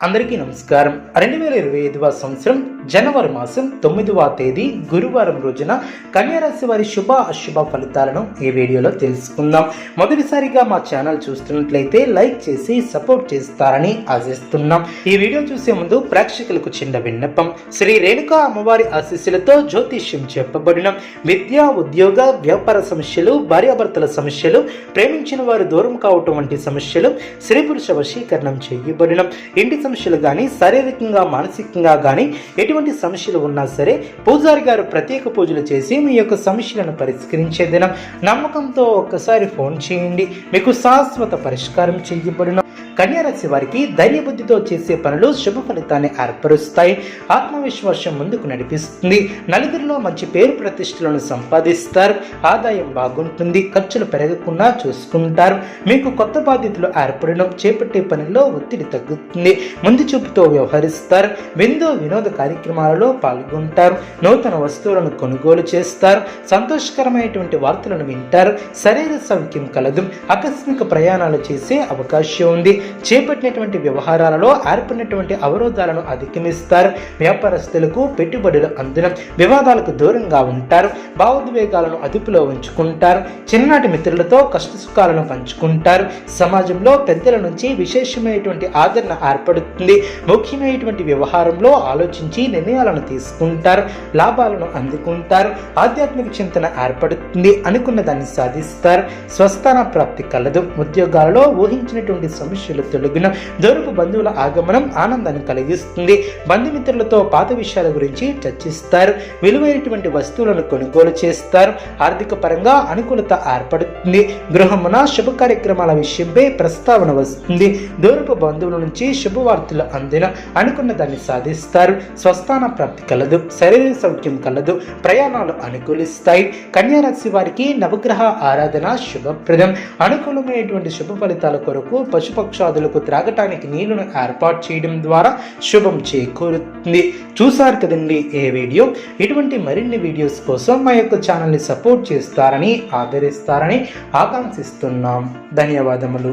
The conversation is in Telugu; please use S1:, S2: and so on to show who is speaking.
S1: అందరికీ నమస్కారం. 2025వ సంవత్సరం జనవరి మాసం 9వ తేదీ గురువారం రోజున కన్యారాశి వారి శుభ అశుభ ఫలితాలను ఈ వీడియోలో తెలుసుకుందాం. మొదటిసారిగా మా ఛానల్ చూస్తున్నట్లయితే లైక్ చేసి సపోర్ట్ చేస్తారని ఆశిస్తున్నాం. ఈ వీడియో చూసే ముందు ప్రేక్షకులకు చిన్న విన్నపం. శ్రీ రేణుకా అమ్మవారి ఆశీస్సులతో జ్యోతిష్యం చెప్పబడిన విద్య, ఉద్యోగ, వ్యాపార సమస్యలు, భార్యాభర్తల సమస్యలు, ప్రేమించిన వారు దూరం కావటం వంటి సమస్యలు, స్త్రీ పురుష వశీకరణం చేయబడిన ఇంటి సమస్యలు కానీ, శారీరకంగా మానసికంగా కానీ ఎటువంటి సమస్యలు ఉన్నా సరే పూజారి గారు ప్రత్యేక పూజలు చేసి మీ యొక్క సమస్యలను పరిష్కరించే దినం. నమ్మకంతో ఒక్కసారి ఫోన్ చేయండి, మీకు శాశ్వత పరిష్కారం చేయబడిన. కన్యారాశి వారికి ధైర్యబుద్ధితో చేసే పనులు శుభ ఫలితాన్ని ఏర్పరుస్తాయి. ఆత్మవిశ్వాసం ముందుకు నడిపిస్తుంది. నలుగురిలో మంచి పేరు ప్రతిష్టలను సంపాదిస్తారు. ఆదాయం బాగుంటుంది. ఖర్చులు పెరగకుండా చూసుకుంటారు. మీకు కొత్త బాధ్యతలు ఏర్పడడం, చేపట్టే పనుల్లో ఒత్తిడి తగ్గుతుంది. ముందు చూపుతో వ్యవహరిస్తారు. వినోద కార్యక్రమాలలో పాల్గొంటారు. నూతన వస్తువులను కొనుగోలు చేస్తారు. సంతోషకరమైనటువంటి వార్తలను వింటారు. శరీర సౌఖ్యం కలదు. ఆకస్మిక ప్రయాణాలు చేసే అవకాశం ఉంది. చేపట్టినటువంటి వ్యవహారాలలో ఏర్పడినటువంటి అవరోధాలను అధిగమిస్తారు. వ్యాపారస్తులకు పెట్టుబడులు అందున వివాదాలకు దూరంగా ఉంటారు. భావోద్వేగాలను అదుపులో ఉంచుకుంటారు. చిన్ననాటి మిత్రులతో కష్ట సుఖాలను పంచుకుంటారు. సమాజంలో పెద్దల నుంచి విశేషమైనటువంటి ఆదరణ ఏర్పడుతుంది. ముఖ్యమైనటువంటి వ్యవహారంలో ఆలోచించి నిర్ణయాలను తీసుకుంటారు. లాభాలను అందుకుంటారు. ఆధ్యాత్మిక చింతన ఏర్పడుతుంది. అనుకున్న దాన్ని సాధిస్తారు. స్వస్థాన ప్రాప్తి కలదు. ఉద్యోగాలలో ఊహించినటువంటి సమస్యలు తొలగిన దూరపు బంధువుల ఆగమనం ఆనందాన్ని కలిగిస్తుంది. బంధుమిత్రులతో పాత విషయాల గురించి చర్చిస్తారు. విలువైనటువంటి వస్తువులను కొనుగోలు చేస్తారు. ఆర్థిక పరంగా అనుకూలత ఏర్పడుతుంది. గృహమున శుభ కార్యక్రమాల విషయంపై ప్రస్తావన వస్తుంది. దూరపు బంధువుల నుంచి శుభవార్తలు అందిన అనుకున్న దాన్ని సాధిస్తారు. స్వస్థాన ప్రాప్తి కలదు. శరీర సౌఖ్యం కలదు. ప్రయాణాలు అనుకూలిస్తాయి. కన్యారాశి వారికి నవగ్రహ ఆరాధన శుభప్రదం. అనుకూలమైనటువంటి శుభ ఫలితాల కొరకు పశుపక్షాదులకు త్రాగటానికి నీళ్లను ఏర్పాటు చేయడం ద్వారా శుభం చేకూరుతుంది. చూసారు కదండి ఏ వీడియో. ఇటువంటి మరిన్ని వీడియోస్ కోసం మా యొక్క ఛానల్ని సపోర్ట్ చేస్తారని, ఆదరిస్తారని ఆకాంక్షిస్తున్నాం. ధన్యవాదములు.